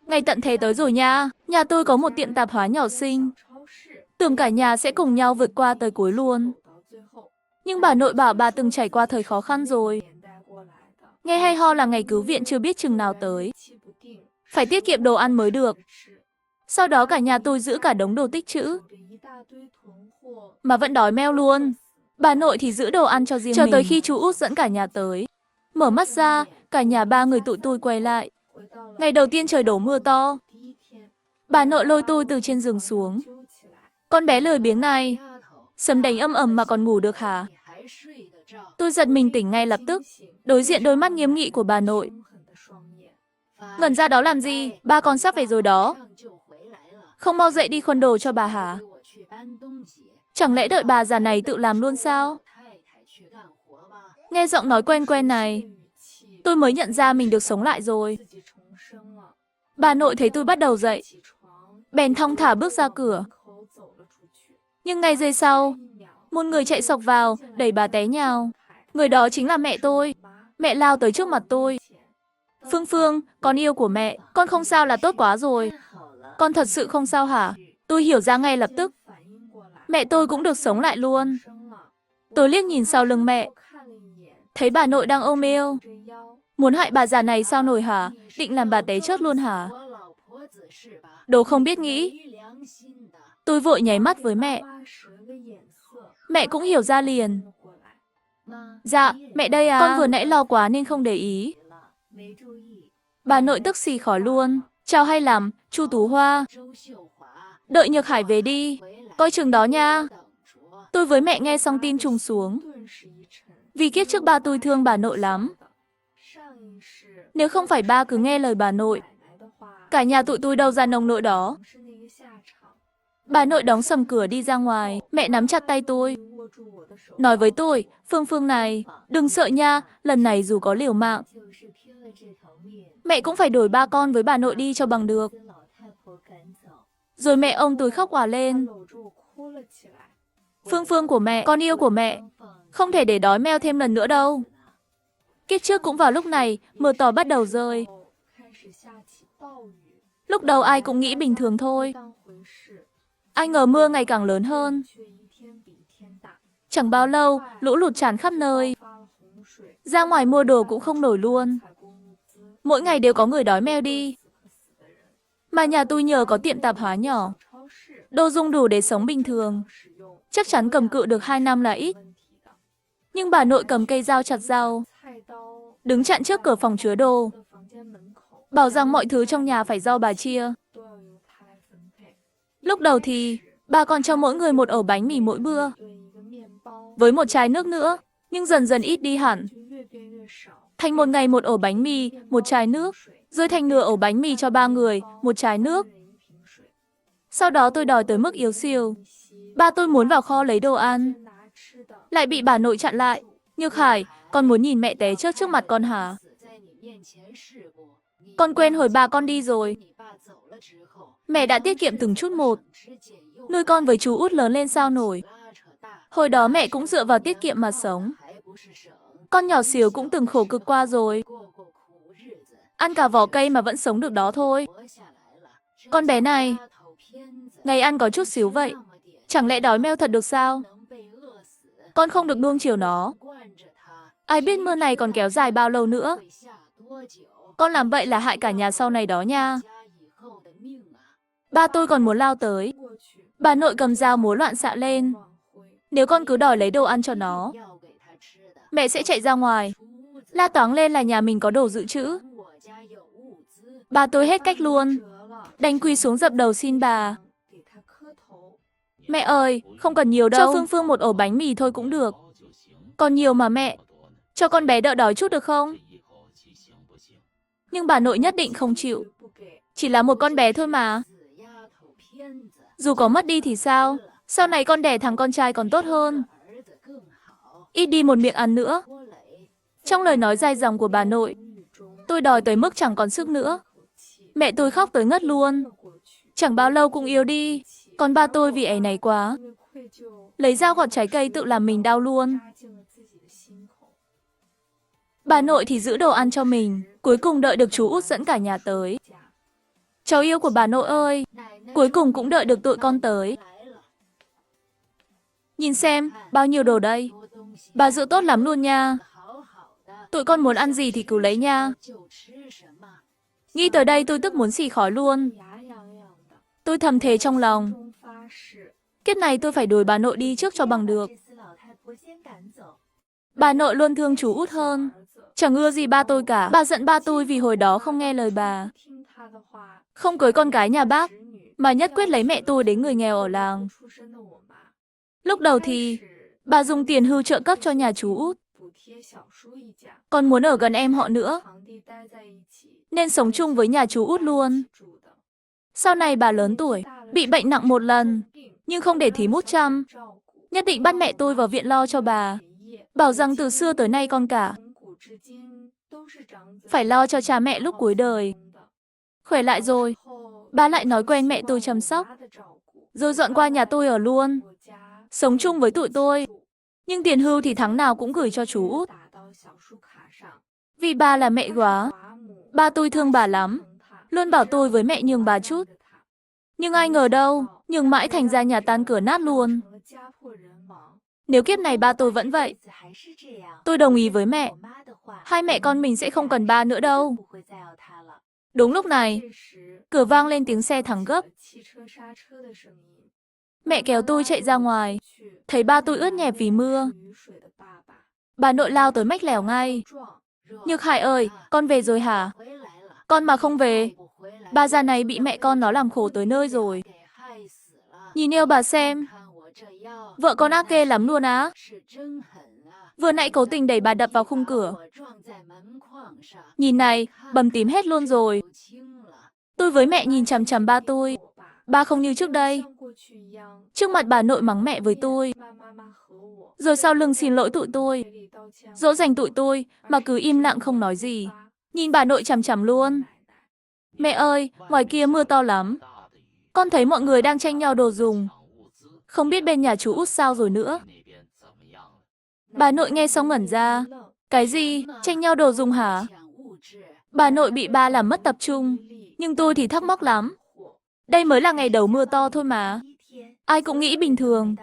Ngày tận thế tới rồi nha. Nhà tôi có một tiệm tạp hóa nhỏ xinh. Tưởng cả nhà sẽ cùng nhau vượt qua tới cuối luôn. Nhưng bà nội bảo bà từng trải qua thời khó khăn rồi. Nghe hay ho là ngày cứu viện chưa biết chừng nào tới. Phải tiết kiệm đồ ăn mới được. Sau đó cả nhà tôi giữ cả đống đồ tích trữ. Mà vẫn đói meo luôn. Bà nội thì giữ đồ ăn cho riêng mình. Chờ tới khi chú Út dẫn cả nhà tới. Mở mắt ra, cả nhà ba người tụi tôi quay lại. Ngày đầu tiên trời đổ mưa to. Bà nội lôi tôi từ trên giường xuống. Con bé lười biếng này, sấm đánh âm ầm mà còn ngủ được hả? Tôi giật mình tỉnh ngay lập tức, đối diện đôi mắt nghiêm nghị của bà nội. Ngẩn ra đó làm gì? Ba con sắp về rồi đó. Không mau dậy đi khuân đồ cho bà hả? Chẳng lẽ đợi bà già này tự làm luôn sao? Nghe giọng nói quen quen này, tôi mới nhận ra mình được sống lại rồi. Bà nội thấy tôi bắt đầu dậy, bèn thong thả bước ra cửa. Nhưng ngay giây sau, một người chạy xộc vào, đẩy bà té nhào. Người đó chính là mẹ tôi. Mẹ lao tới trước mặt tôi. Phương Phương, con yêu của mẹ, con không sao là tốt quá rồi. Con thật sự không sao hả? Tôi hiểu ra ngay lập tức. Mẹ tôi cũng được sống lại luôn. Tôi liếc nhìn sau lưng mẹ. Thấy bà nội đang ôm eo. Muốn hại bà già này sao nổi hả? Định làm bà té chết luôn hả? Đồ không biết nghĩ. Tôi vội nháy mắt với mẹ. Mẹ cũng hiểu ra liền. Dạ, mẹ đây à. Con vừa nãy lo quá nên không để ý. Bà nội tức xì khỏi luôn. Chào hay lắm, Chu Tú Hoa. Đợi Nhược Hải về đi. Coi chừng đó nha. Tôi với mẹ nghe xong tin trùng xuống. Vì kiếp trước ba tôi thương bà nội lắm. Nếu không phải ba cứ nghe lời bà nội, cả nhà tụi tôi đâu ra nông nỗi đó. Bà nội đóng sầm cửa đi ra ngoài, mẹ nắm chặt tay tôi. Nói với tôi, Phương Phương này, đừng sợ nha, lần này dù có liều mạng, mẹ cũng phải đổi ba con với bà nội đi cho bằng được. Rồi mẹ ôm tôi khóc òa lên. Phương Phương của mẹ, con yêu của mẹ, không thể để đói meo thêm lần nữa đâu. Kiếp trước cũng vào lúc này, mưa to bắt đầu rơi. Lúc đầu ai cũng nghĩ bình thường thôi. Ai ngờ mưa ngày càng lớn hơn. Chẳng bao lâu, lũ lụt tràn khắp nơi. Ra ngoài mua đồ cũng không nổi luôn. Mỗi ngày đều có người đói meo đi. Mà nhà tôi nhờ có tiệm tạp hóa nhỏ, đồ dùng đủ để sống bình thường. Chắc chắn cầm cự được 2 năm là ít. Nhưng bà nội cầm cây dao chặt rau, đứng chặn trước cửa phòng chứa đồ, bảo rằng mọi thứ trong nhà phải do bà chia. Lúc đầu thì, bà còn cho mỗi người một ổ bánh mì mỗi bữa, với một chai nước nữa, nhưng dần dần ít đi hẳn. Thành một ngày một ổ bánh mì, một chai nước, rồi thành nửa ổ bánh mì cho 3 người, một chai nước. Sau đó tôi đòi tới mức yếu xìu. Ba tôi muốn vào kho lấy đồ ăn, lại bị bà nội chặn lại. Nhược Hải, con muốn nhìn mẹ té chết trước mặt con hả? Con quên hồi ba con đi rồi. Mẹ đã tiết kiệm từng chút một, nuôi con với chú Út lớn lên sao nổi. Hồi đó mẹ cũng dựa vào tiết kiệm mà sống. Con nhỏ xíu cũng từng khổ cực qua rồi. Ăn cả vỏ cây mà vẫn sống được đó thôi. Con bé này, ngày ăn có chút xíu vậy. Chẳng lẽ đói meo thật được sao? Con không được nuông chiều nó. Ai biết mưa này còn kéo dài bao lâu nữa. Con làm vậy là hại cả nhà sau này đó nha. Ba tôi còn muốn lao tới. Bà nội cầm dao múa loạn xạ lên. Nếu con cứ đòi lấy đồ ăn cho nó, mẹ sẽ chạy ra ngoài, la toáng lên là nhà mình có đồ dự trữ. Ba tôi hết cách luôn, đành quỳ xuống dập đầu xin bà. Mẹ ơi, không cần nhiều đâu. Cho Phương Phương một ổ bánh mì thôi cũng được. Còn nhiều mà mẹ. Cho con bé đỡ đói chút được không? Nhưng bà nội nhất định không chịu. Chỉ là một con bé thôi mà. Dù có mất đi thì sao? Sau này con đẻ thằng con trai còn tốt hơn. Ít đi một miệng ăn nữa. Trong lời nói dai dòng của bà nội, tôi đòi tới mức chẳng còn sức nữa. Mẹ tôi khóc tới ngất luôn. Chẳng bao lâu cũng yếu đi. Còn ba tôi vì áy náy quá, lấy dao gọt trái cây tự làm mình đau luôn. Bà nội thì giữ đồ ăn cho mình. Cuối cùng đợi được chú Út dẫn cả nhà tới. Cháu yêu của bà nội ơi, cuối cùng cũng đợi được tụi con tới. Nhìn xem, bao nhiêu đồ đây. Bà giữ tốt lắm luôn nha. Tụi con muốn ăn gì thì cứ lấy nha. Nghĩ tới đây tôi tức muốn xì khói luôn. Tôi thầm thề trong lòng. Kiếp này tôi phải đuổi bà nội đi trước cho bằng được. Bà nội luôn thương chú út hơn. Chẳng ưa gì ba tôi cả. Bà giận ba tôi vì hồi đó không nghe lời bà. Không cưới con gái nhà bác, mà nhất quyết lấy mẹ tôi đến người nghèo ở làng. Lúc đầu thì, bà dùng tiền hưu trợ cấp cho nhà chú út. Còn muốn ở gần em họ nữa, nên sống chung với nhà chú út luôn. Sau này bà lớn tuổi, bị bệnh nặng một lần, nhưng không để thím út chăm. Nhất định bắt mẹ tôi vào viện lo cho bà. Bảo rằng từ xưa tới nay con cả phải lo cho cha mẹ lúc cuối đời. Khỏe lại rồi, bà lại nói quen mẹ tôi chăm sóc, rồi dọn qua nhà tôi ở luôn, sống chung với tụi tôi. Nhưng tiền hưu thì tháng nào cũng gửi cho chú út. Vì bà là mẹ góa, ba tôi thương bà lắm, luôn bảo tôi với mẹ nhường bà chút. Nhưng ai ngờ đâu, nhường mãi thành ra nhà tan cửa nát luôn. Nếu kiếp này ba tôi vẫn vậy, tôi đồng ý với mẹ. Hai mẹ con mình sẽ không cần ba nữa đâu. Đúng lúc này, cửa vang lên tiếng xe thắng gấp. Mẹ kéo tôi chạy ra ngoài, thấy ba tôi ướt nhẹp vì mưa. Bà nội lao tới mách lẻo ngay. Nhược Hải ơi, con về rồi hả? Con mà không về, bà già này bị mẹ con nó làm khổ tới nơi rồi. Nhìn yêu bà xem, vợ con ác ghê lắm luôn á. Vừa nãy cố tình đẩy bà đập vào khung cửa. Nhìn này, bầm tím hết luôn rồi. Tôi với mẹ nhìn chằm chằm ba tôi. Ba không như trước đây. Trước mặt bà nội mắng mẹ với tôi. Rồi sau lưng xin lỗi tụi tôi. Dỗ dành tụi tôi mà cứ im lặng không nói gì. Nhìn bà nội chằm chằm luôn. Mẹ ơi, ngoài kia mưa to lắm. Con thấy mọi người đang tranh nhau đồ dùng. Không biết bên nhà chú út sao rồi nữa. Bà nội nghe xong ngẩn ra. Cái gì? Tranh nhau đồ dùng hả? Bà nội bị ba làm mất tập trung. Nhưng tôi thì thắc mắc lắm. Đây mới là ngày đầu mưa to thôi mà. Ai cũng nghĩ bình thường.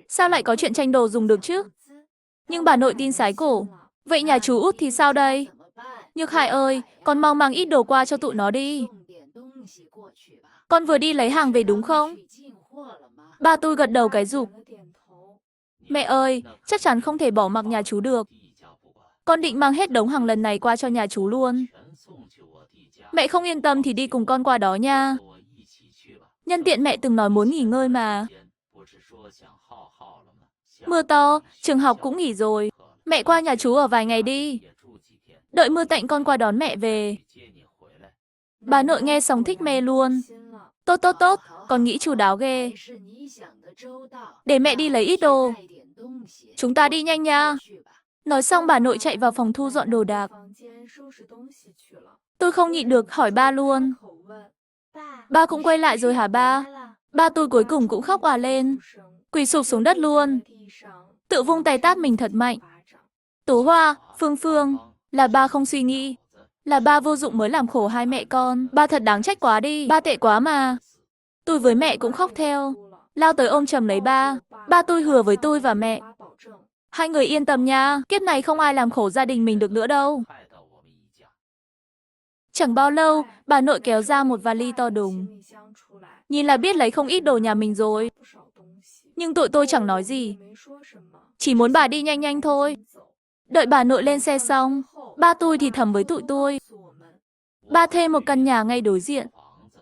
Sao lại có chuyện tranh đồ dùng được chứ? Nhưng bà nội tin sái cổ. Vậy nhà chú út thì sao đây? Nhược Hải ơi, con mau mang ít đồ qua cho tụi nó đi. Con vừa đi lấy hàng về đúng không? Ba tôi gật đầu cái rụp. Mẹ ơi, chắc chắn không thể bỏ mặc nhà chú được. Con định mang hết đống hàng lần này qua cho nhà chú luôn. Mẹ không yên tâm thì đi cùng con qua đó nha. Nhân tiện mẹ từng nói muốn nghỉ ngơi mà. Mưa to, trường học cũng nghỉ rồi. Mẹ qua nhà chú ở vài ngày đi. Đợi mưa tạnh con qua đón mẹ về. Bà nội nghe xong thích mê luôn. Tốt tốt tốt, con nghĩ chu đáo ghê. Để mẹ đi lấy ít đồ. Chúng ta đi nhanh nha. Nói xong bà nội chạy vào phòng thu dọn đồ đạc. Tôi không nhịn được hỏi ba luôn. Ba cũng quay lại rồi hả ba? Ba tôi cuối cùng cũng khóc òa lên. Quỳ sụp xuống đất luôn. Tự vung tay tát mình thật mạnh. Tố Hoa, Phương Phương, là ba không suy nghĩ. Là ba vô dụng mới làm khổ hai mẹ con. Ba thật đáng trách quá đi. Ba tệ quá mà. Tôi với mẹ cũng khóc theo. Lao tới ôm chầm lấy ba. Ba tôi hứa với tôi và mẹ. Hai người yên tâm nha. Kiếp này không ai làm khổ gia đình mình được nữa đâu. Chẳng bao lâu, bà nội kéo ra một vali to đùng. Nhìn là biết lấy không ít đồ nhà mình rồi. Nhưng tụi tôi chẳng nói gì. Chỉ muốn bà đi nhanh nhanh thôi. Đợi bà nội lên xe xong, ba tôi thì thầm với tụi tôi. Ba thuê một căn nhà ngay đối diện.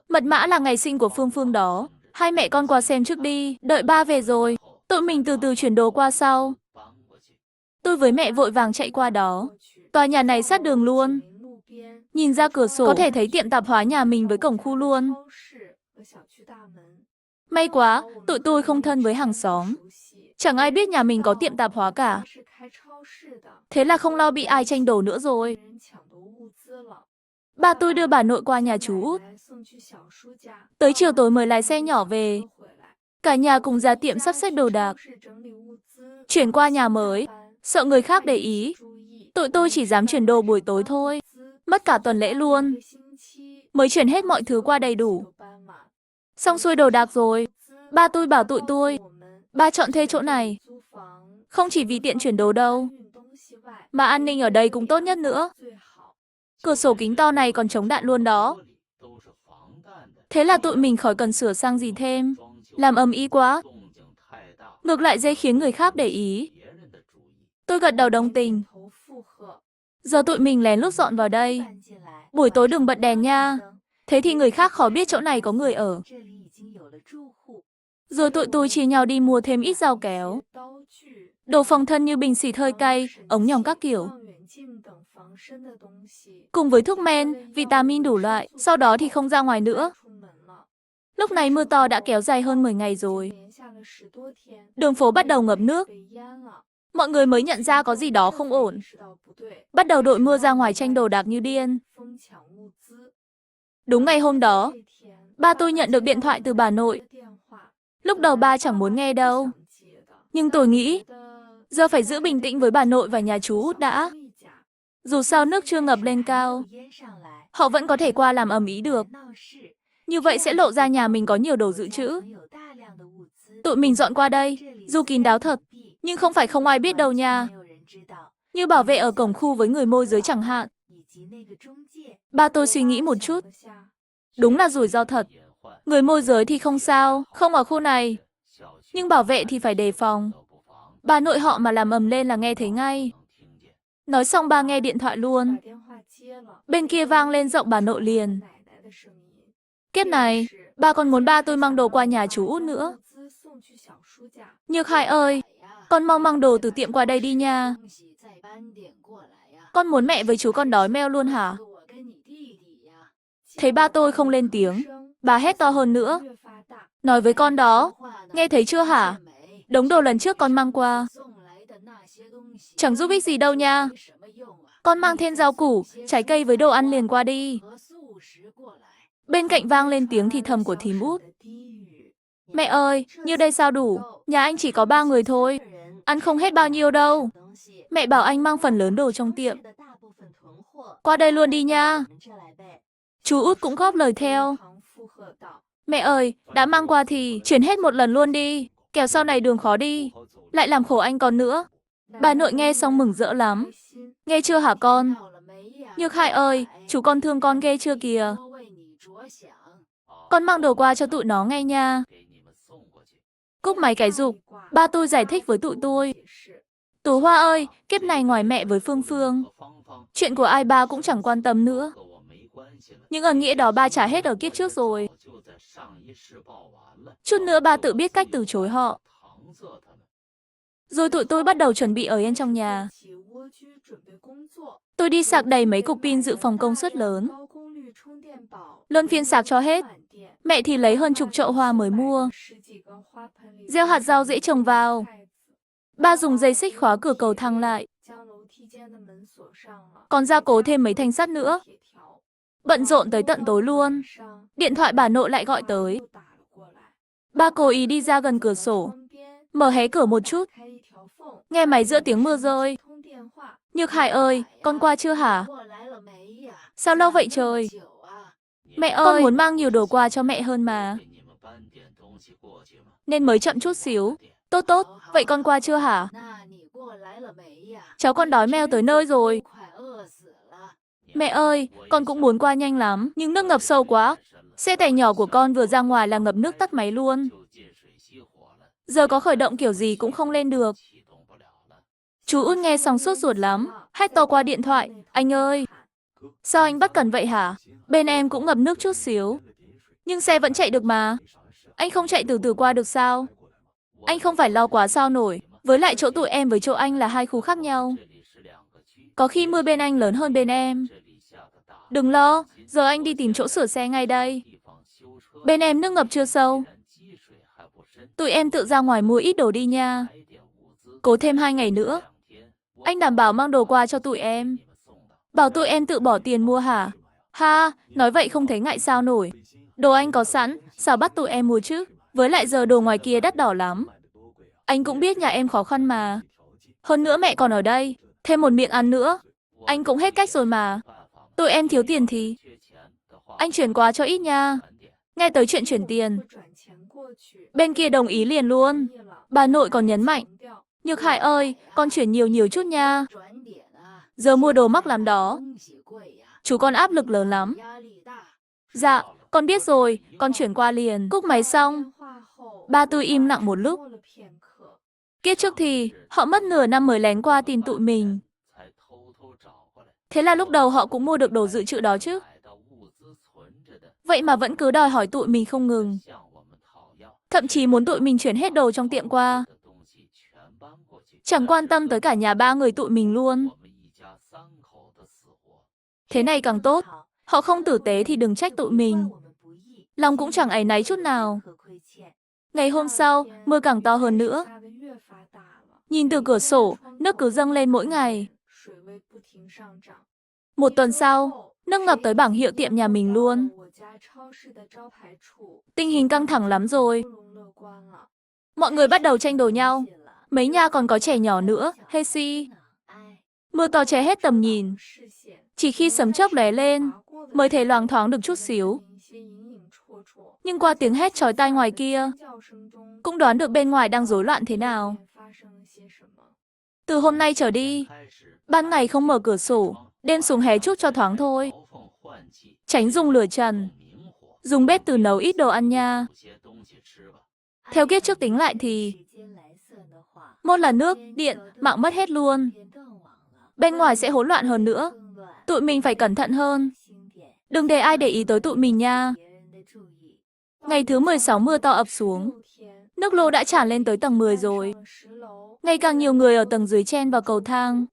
Mật mã là ngày sinh của Phương Phương đó. Hai mẹ con qua xem trước đi. Đợi ba về rồi, tụi mình từ từ chuyển đồ qua sau. Tôi với mẹ vội vàng chạy qua đó. Tòa nhà này sát đường luôn. Nhìn ra cửa sổ có thể thấy tiệm tạp hóa nhà mình với cổng khu luôn. May quá, tụi tôi không thân với hàng xóm. Chẳng ai biết nhà mình có tiệm tạp hóa cả. Thế là không lo bị ai tranh đồ nữa rồi. Ba tôi đưa bà nội qua nhà chú út. Tới chiều tối mới lái xe nhỏ về. Cả nhà cùng ra tiệm sắp xếp đồ đạc. Chuyển qua nhà mới, sợ người khác để ý. Tụi tôi chỉ dám chuyển đồ buổi tối thôi. Mất cả tuần lễ luôn. mới chuyển hết mọi thứ qua đầy đủ. Xong xuôi đồ đạc rồi, ba tôi bảo tụi tôi, ba chọn thuê chỗ này. Không chỉ vì tiện chuyển đồ đâu, mà an ninh ở đây cũng tốt nhất nữa. Cửa sổ kính to này còn chống đạn luôn đó. Thế là tụi mình khỏi cần sửa sang gì thêm. Làm ầm ĩ quá. Ngược lại dễ khiến người khác để ý. Tôi gật đầu đồng tình. Giờ tụi mình lén lút dọn vào đây. Buổi tối đừng bật đèn nha. Thế thì người khác khó biết chỗ này có người ở. Rồi tụi tôi chia nhau đi mua thêm ít dao kéo. Đồ phòng thân như bình xịt hơi cay, ống nhòm các kiểu. Cùng với thuốc men, vitamin đủ loại, sau đó thì không ra ngoài nữa. Lúc này mưa to đã kéo dài hơn 10 ngày rồi. Đường phố bắt đầu ngập nước. Mọi người mới nhận ra có gì đó không ổn. Bắt đầu đội mưa ra ngoài tranh đồ đạc như điên. Đúng ngày hôm đó, ba tôi nhận được điện thoại từ bà nội. Lúc đầu ba chẳng muốn nghe đâu. Nhưng tôi nghĩ, giờ phải giữ bình tĩnh với bà nội và nhà chú Út đã. Dù sao nước chưa ngập lên cao, họ vẫn có thể qua làm ầm ĩ được. Như vậy sẽ lộ ra nhà mình có nhiều đồ dự trữ. Tụi mình dọn qua đây, dù kín đáo thật, nhưng không phải không ai biết đâu nha. Như bảo vệ ở cổng khu với người môi giới chẳng hạn. Ba tôi suy nghĩ một chút. Đúng là rủi ro thật. Người môi giới thì không sao, không ở khu này. Nhưng bảo vệ thì phải đề phòng. Bà nội họ mà làm ầm lên là nghe thấy ngay. Nói xong ba nghe điện thoại luôn. Bên kia vang lên giọng bà nội liền. Kiếp này, ba còn muốn ba tôi mang đồ qua nhà chú Út nữa. Nhược Hải ơi, con mau mang đồ từ tiệm qua đây đi nha. Con muốn mẹ với chú con đói meo luôn hả? Thấy ba tôi không lên tiếng, bà hét to hơn nữa. Nói với con đó, nghe thấy chưa hả? Đống đồ lần trước con mang qua. Chẳng giúp ích gì đâu nha. Con mang thêm rau củ, trái cây với đồ ăn liền qua đi. Bên cạnh vang lên tiếng thì thầm của thím Út. Mẹ ơi, như đây sao đủ? Nhà anh chỉ có 3 người thôi. Ăn không hết bao nhiêu đâu. Mẹ bảo anh mang phần lớn đồ trong tiệm. Qua đây luôn đi nha. Chú Út cũng góp lời theo. Mẹ ơi, đã mang qua thì chuyển hết một lần luôn đi. Kẻo sau này đường khó đi. Lại làm khổ anh còn nữa. Bà nội nghe xong mừng rỡ lắm. Nghe chưa hả con? Nhược Hải ơi, chú con thương con ghê chưa kìa. Con mang đồ qua cho tụi nó ngay nha. Cúp máy cái rục, ba tôi giải thích với tụi tôi. Tú Hoa ơi, kiếp này ngoài mẹ với Phương Phương, chuyện của ai ba cũng chẳng quan tâm nữa. Những ẩn nghĩa đó ba trả hết ở kiếp trước rồi. Chút nữa ba tự biết cách từ chối họ. Rồi tụi tôi bắt đầu chuẩn bị ở yên trong nhà. Tôi đi sạc đầy mấy cục pin dự phòng công suất lớn. Luân phiên sạc cho hết. Mẹ thì lấy hơn chục chậu hoa mới mua. Gieo hạt rau dễ trồng vào. Ba dùng dây xích khóa cửa cầu thang lại. Còn gia cố thêm mấy thanh sắt nữa. Bận rộn tới tận tối luôn. Điện thoại bà nội lại gọi tới. Ba cố ý đi ra gần cửa sổ. Mở hé cửa một chút. Nghe máy giữa tiếng mưa rơi. Nhược Hải ơi, con qua chưa hả? Sao lâu vậy trời? Mẹ ơi, con muốn mang nhiều đồ qua cho mẹ hơn mà. Nên mới chậm chút xíu. Tốt tốt, vậy con qua chưa hả? Cháu con đói meo tới nơi rồi. Mẹ ơi, con cũng muốn qua nhanh lắm, nhưng nước ngập sâu quá. Xe tải nhỏ của con vừa ra ngoài là ngập nước tắt máy luôn. Giờ có khởi động kiểu gì cũng không lên được. Chú Út nghe xong sốt ruột lắm, hét to qua điện thoại. Anh ơi, sao anh bất cẩn vậy hả? Bên em cũng ngập nước chút xíu. Nhưng xe vẫn chạy được mà. Anh không chạy từ từ qua được sao? Anh không phải lo quá sao nổi. Với lại chỗ tụi em với chỗ anh là hai khu khác nhau. Có khi mưa bên anh lớn hơn bên em. Đừng lo, giờ anh đi tìm chỗ sửa xe ngay đây. Bên em nước ngập chưa sâu. Tụi em tự ra ngoài mua ít đồ đi nha. Cố thêm 2 ngày nữa. Anh đảm bảo mang đồ qua cho tụi em. Bảo tụi em tự bỏ tiền mua hả? Ha, nói vậy không thấy ngại sao nổi. Đồ anh có sẵn, sao bắt tụi em mua chứ? Với lại giờ đồ ngoài kia đắt đỏ lắm. Anh cũng biết nhà em khó khăn mà. Hơn nữa mẹ còn ở đây, thêm một miệng ăn nữa. Anh cũng hết cách rồi mà. Tụi em thiếu tiền thì Anh chuyển qua cho ít nha. Nghe tới chuyện chuyển tiền, bên kia đồng ý liền luôn. Bà nội còn nhấn mạnh, Nhược Hải ơi, con chuyển nhiều nhiều chút nha. Giờ mua đồ mắc lắm đó. Chú con áp lực lớn lắm. Dạ, con biết rồi, con chuyển qua liền. Cúp máy xong, ba tôi im lặng một lúc. Kiếp trước thì, họ mất nửa năm mới lén qua tìm tụi mình. Thế là lúc đầu họ cũng mua được đồ dự trữ đó chứ. Vậy mà vẫn cứ đòi hỏi tụi mình không ngừng. Thậm chí muốn tụi mình chuyển hết đồ trong tiệm qua. Chẳng quan tâm tới cả nhà ba người tụi mình luôn. Thế này càng tốt. Họ không tử tế thì đừng trách tụi mình. Lòng cũng chẳng áy náy chút nào. Ngày hôm sau, mưa càng to hơn nữa. Nhìn từ cửa sổ, nước cứ dâng lên mỗi ngày. Một tuần sau, nước ngập tới bảng hiệu tiệm nhà mình luôn. Tình hình căng thẳng lắm rồi. Mọi người bắt đầu tranh đồ nhau. Mấy nhà còn có trẻ nhỏ nữa, hay si. Mưa to che hết tầm nhìn. Chỉ khi sấm chớp lóe lên, mới thấy loáng thoáng được chút xíu. Nhưng qua tiếng hét chói tai ngoài kia, cũng đoán được bên ngoài đang rối loạn thế nào. Từ hôm nay trở đi, ban ngày không mở cửa sổ, đêm xuống hé chút cho thoáng thôi. Tránh dùng lửa trần. Dùng bếp từ nấu ít đồ ăn nha. Theo kiếp trước tính lại thì, một là nước, điện, mạng mất hết luôn. Bên ngoài sẽ hỗn loạn hơn nữa. Tụi mình phải cẩn thận hơn. Đừng để ai để ý tới tụi mình nha. Ngày thứ 16 mưa to ập xuống. Nước lũ đã tràn lên tới tầng 10 rồi. Ngày càng nhiều người ở tầng dưới chen vào cầu thang.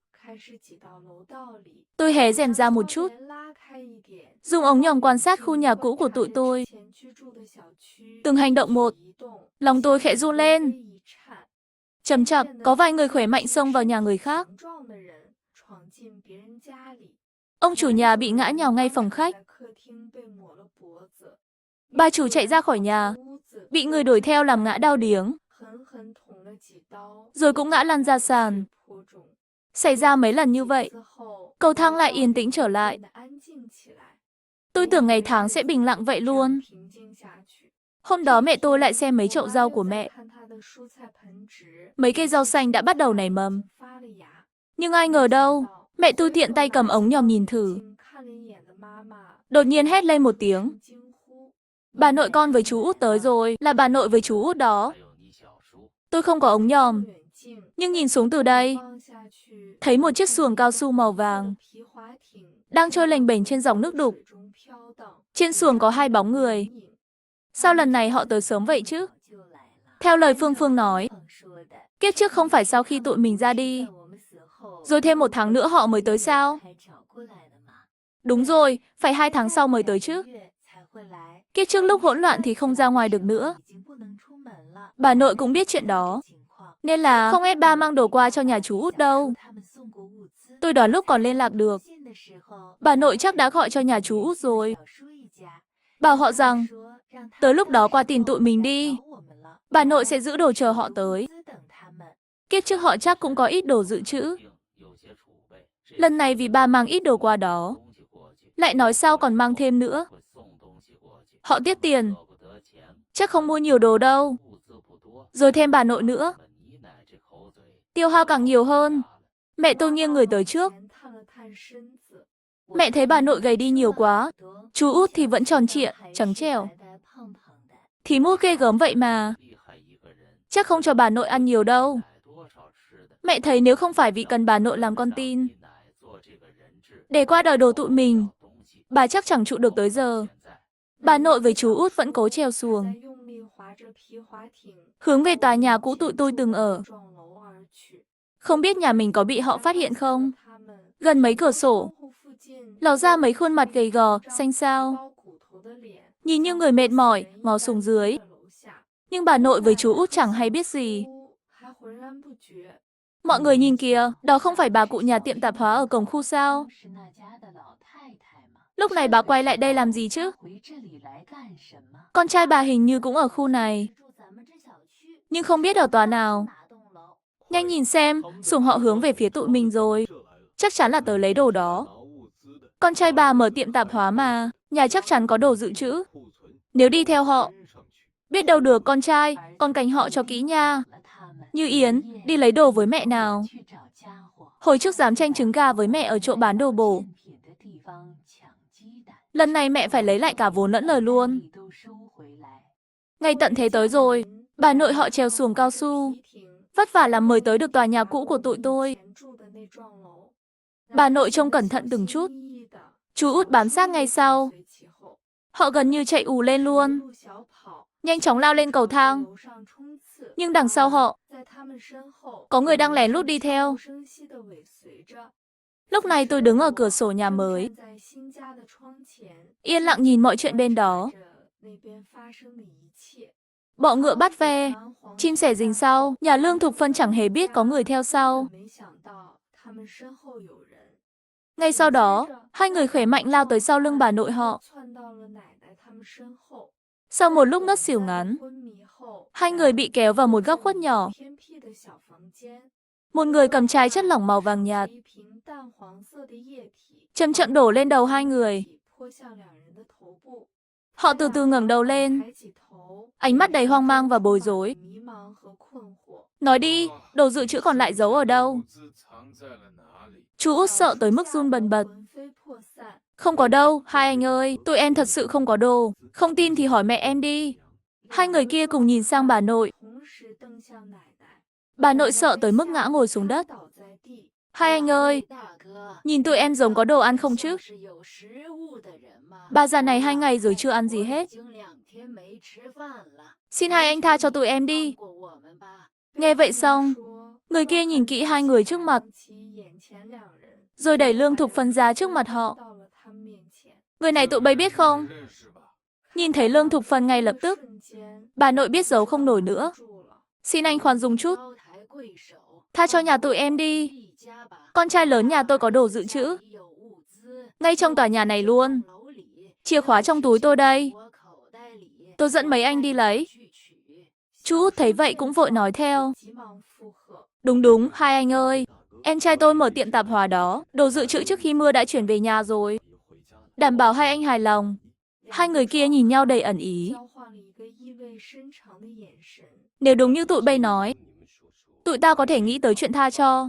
Tôi hé rèm ra một chút. Dùng ống nhòm quan sát khu nhà cũ của tụi tôi. Từng hành động một. Lòng tôi khẽ run lên. Chậm chạp, có vài người khỏe mạnh xông vào nhà người khác. Ông chủ nhà bị ngã nhào ngay phòng khách. Bà chủ chạy ra khỏi nhà, bị người đuổi theo làm ngã đau điếng. Rồi cũng ngã lăn ra sàn. Xảy ra mấy lần như vậy, cầu thang lại yên tĩnh trở lại. Tôi tưởng ngày tháng sẽ bình lặng vậy luôn. Hôm đó mẹ tôi lại xem mấy chậu rau của mẹ. Mấy cây rau xanh đã bắt đầu nảy mầm. Nhưng ai ngờ đâu, mẹ tôi tiện tay cầm ống nhòm nhìn thử. Đột nhiên hét lên một tiếng. Bà nội con với chú út tới rồi, là bà nội với chú út đó. Tôi không có ống nhòm, nhưng nhìn xuống từ đây, thấy một chiếc xuồng cao su màu vàng đang trôi lềnh bềnh trên dòng nước đục. Trên xuồng có hai bóng người. Sao lần này họ tới sớm vậy chứ? Theo lời Phương Phương nói, kiếp trước không phải sau khi tụi mình ra đi, rồi thêm 1 tháng nữa họ mới tới sao? Đúng rồi, phải 2 tháng sau mới tới chứ. Kiếp trước lúc hỗn loạn thì không ra ngoài được nữa. Bà nội cũng biết chuyện đó, nên là không ép ba mang đồ qua cho nhà chú út đâu. Tôi đoán lúc còn liên lạc được, bà nội chắc đã gọi cho nhà chú út rồi. Bảo họ rằng, tới lúc đó qua tìm tụi mình đi. Bà nội sẽ giữ đồ chờ họ tới. Kiếp trước họ chắc cũng có ít đồ dự trữ. Lần này vì ba mang ít đồ qua đó, lại nói sao còn mang thêm nữa. Họ tiếc tiền, chắc không mua nhiều đồ đâu. Rồi thêm bà nội nữa. Tiêu hao càng nhiều hơn. Mẹ tôi nghiêng người tới trước. Mẹ thấy bà nội gầy đi nhiều quá. Chú út thì vẫn tròn trịa, trắng trẻo. Thì mút ghê gớm vậy mà. Chắc không cho bà nội ăn nhiều đâu. Mẹ thấy nếu không phải vì cần bà nội làm con tin, để qua đòi đồ tụi mình, bà chắc chẳng trụ được tới giờ. Bà nội với chú út vẫn cố trèo xuồng, hướng về tòa nhà cũ tụi tôi từng ở. Không biết nhà mình có bị họ phát hiện không? Gần mấy cửa sổ, ló ra mấy khuôn mặt gầy gò, xanh xao. Nhìn như người mệt mỏi, ngó xuống dưới. Nhưng bà nội với chú út chẳng hay biết gì. Mọi người nhìn kìa, đó không phải bà cụ nhà tiệm tạp hóa ở cổng khu sao? Lúc này bà quay lại đây làm gì chứ? Con trai bà hình như cũng ở khu này, nhưng không biết ở tòa nào. Nhanh nhìn xem, xuồng họ hướng về phía tụi mình rồi. Chắc chắn là tới lấy đồ đó. Con trai bà mở tiệm tạp hóa mà, nhà chắc chắn có đồ dự trữ. Nếu đi theo họ, biết đâu được con trai, con canh họ cho kỹ nha. Như Yến, đi lấy đồ với mẹ nào. Hồi trước dám tranh trứng gà với mẹ ở chỗ bán đồ bổ. Lần này mẹ phải lấy lại cả vốn lẫn lời luôn. Ngày tận thế tới rồi, bà nội họ trèo xuồng cao su. Vất vả lắm mới tới được tòa nhà cũ của tụi tôi. Bà nội trông cẩn thận từng chút. Chú út bám sát ngay sau. Họ gần như chạy ù lên luôn. Nhanh chóng lao lên cầu thang. Nhưng đằng sau họ, có người đang lén lút đi theo. Lúc này tôi đứng ở cửa sổ nhà mới, yên lặng nhìn mọi chuyện bên đó. Bọ ngựa bắt ve, chim sẻ rình sau, nhà Lương Thục Phân chẳng hề biết có người theo sau. Ngay sau đó, hai người khỏe mạnh lao tới sau lưng bà nội họ. Sau một lúc ngất xỉu ngắn, hai người bị kéo vào một góc khuất nhỏ. Một người cầm chai chất lỏng màu vàng nhạt, chậm chậm đổ lên đầu hai người. Họ từ từ ngẩng đầu lên, ánh mắt đầy hoang mang và bối rối. Nói đi, đồ dự trữ còn lại giấu ở đâu? Chú út sợ tới mức run bần bật. Không có đâu, hai anh ơi, tụi em thật sự không có đồ. Không tin thì hỏi mẹ em đi. Hai người kia cùng nhìn sang bà nội. Bà nội sợ tới mức ngã ngồi xuống đất. Hai anh ơi, nhìn tụi em giống có đồ ăn không chứ? Bà già này 2 ngày rồi chưa ăn gì hết. Xin hai anh tha cho tụi em đi. Nghe vậy xong, người kia nhìn kỹ hai người trước mặt, rồi đẩy Lương Thục Phân ra trước mặt họ. Người này tụi bay biết không? Nhìn thấy Lương Thục Phân ngay lập tức, bà nội biết giấu không nổi nữa. Xin anh khoan dung chút. Tha cho nhà tụi em đi. Con trai lớn nhà tôi có đồ dự trữ. Ngay trong tòa nhà này luôn. Chìa khóa trong túi tôi đây. Tôi dẫn mấy anh đi lấy. Chú út thấy vậy cũng vội nói theo. Đúng đúng, hai anh ơi. Em trai tôi mở tiệm tạp hóa đó. Đồ dự trữ trước khi mưa đã chuyển về nhà rồi. Đảm bảo hai anh hài lòng. Hai người kia nhìn nhau đầy ẩn ý. Nếu đúng như tụi bay nói, tụi tao có thể nghĩ tới chuyện tha cho.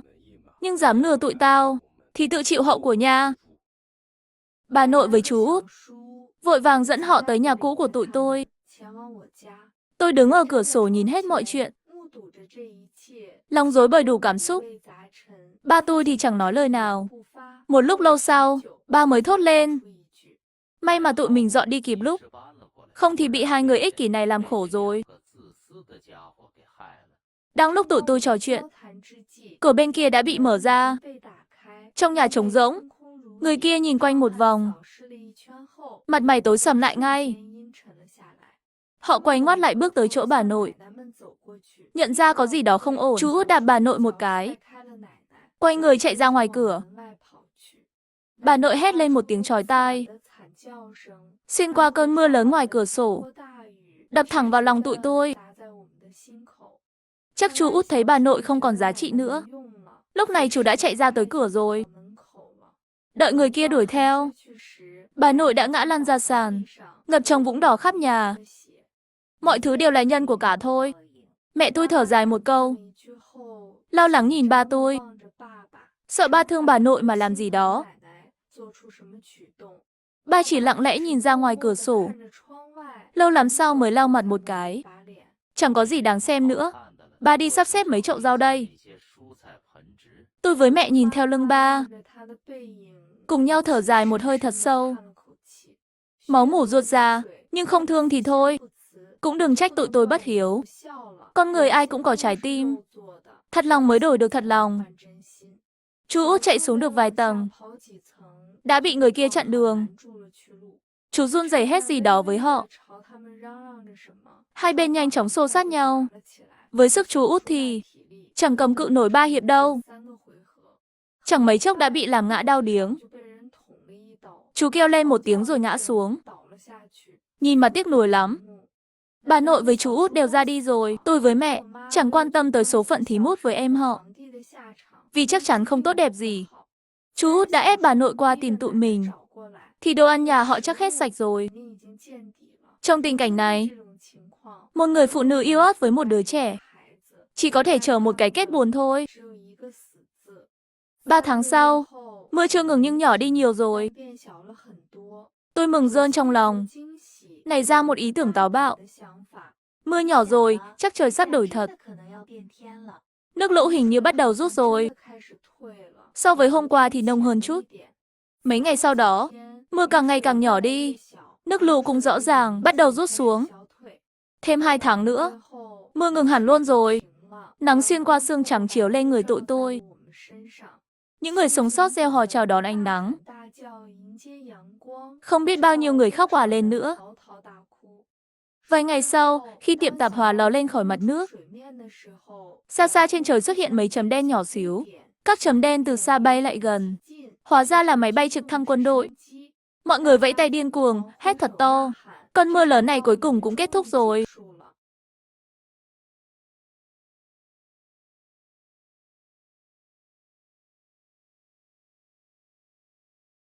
Nhưng dám lừa tụi tao, thì tự chịu hậu của nha. Bà nội với chú út vội vàng dẫn họ tới nhà cũ của tụi tôi. Tôi đứng ở cửa sổ nhìn hết mọi chuyện. Lòng rối bời đủ cảm xúc. Ba tôi thì chẳng nói lời nào. Một lúc lâu sau, ba mới thốt lên. May mà tụi mình dọn đi kịp lúc. Không thì bị hai người ích kỷ này làm khổ rồi. Đang lúc tụi tôi trò chuyện, cửa bên kia đã bị mở ra. Trong nhà trống rỗng, người kia nhìn quanh một vòng. Mặt mày tối sầm lại ngay. Họ quay ngoắt lại bước tới chỗ bà nội. Nhận ra có gì đó không ổn, chú út đạp bà nội một cái. Quay người chạy ra ngoài cửa. Bà nội hét lên một tiếng chói tai. Xuyên qua cơn mưa lớn ngoài cửa sổ, đập thẳng vào lòng tụi tôi. Chắc chú út thấy bà nội không còn giá trị nữa. Lúc này chú đã chạy ra tới cửa rồi. Đợi người kia đuổi theo, bà nội đã ngã lăn ra sàn, ngập trong vũng đỏ khắp nhà. Mọi thứ đều là nhân của cả thôi. Mẹ tôi thở dài một câu, lo lắng nhìn ba tôi. Sợ ba thương bà nội mà làm gì đó. Ba chỉ lặng lẽ nhìn ra ngoài cửa sổ. Lâu lắm sau mới lau mặt một cái. Chẳng có gì đáng xem nữa. Ba đi sắp xếp mấy chậu rau đây. Tôi với mẹ nhìn theo lưng ba, cùng nhau thở dài một hơi thật sâu. Máu mủ ruột ra, nhưng không thương thì thôi. Cũng đừng trách tụi tôi bất hiếu. Con người ai cũng có trái tim. Thật lòng mới đổi được thật lòng. Chú út chạy xuống được vài tầng, đã bị người kia chặn đường. Chú run rẩy hét gì đó với họ. Hai bên nhanh chóng xô sát nhau. Với sức chú út thì chẳng cầm cự nổi 3 hiệp đâu. Chẳng mấy chốc đã bị làm ngã đau điếng. Chú kêu lên một tiếng rồi ngã xuống. Nhìn mà tiếc nuối lắm. Bà nội với chú út đều ra đi rồi. Tôi với mẹ chẳng quan tâm tới số phận thím út với em họ, vì chắc chắn không tốt đẹp gì. Chú út đã ép bà nội qua tìm tụi mình. thì đồ ăn nhà họ chắc hết sạch rồi. Trong tình cảnh này, một người phụ nữ yêu ớt với một đứa trẻ chỉ có thể chờ một cái kết buồn thôi. 3 tháng sau, mưa chưa ngừng nhưng nhỏ đi nhiều rồi. Tôi mừng rơn trong lòng, nảy ra một ý tưởng táo bạo. Mưa nhỏ rồi, chắc trời sắp đổi thật. Nước lũ hình như bắt đầu rút rồi. So với hôm qua thì nông hơn chút. Mấy ngày sau đó, mưa càng ngày càng nhỏ đi. Nước lũ cũng rõ ràng bắt đầu rút xuống. Thêm 2 tháng nữa, mưa ngừng hẳn luôn rồi. Nắng xuyên qua sương trắng chiếu lên người tụi tôi. Những người sống sót reo hò chào đón ánh nắng. Không biết bao nhiêu người khóc òa lên nữa. Vài ngày sau, khi tiệm tạp hóa ló lên khỏi mặt nước, xa xa trên trời xuất hiện mấy chấm đen nhỏ xíu. Các chấm đen từ xa bay lại gần. Hóa ra là máy bay trực thăng quân đội. Mọi người vẫy tay điên cuồng, hét thật to. Cơn mưa lớn này cuối cùng cũng kết thúc rồi.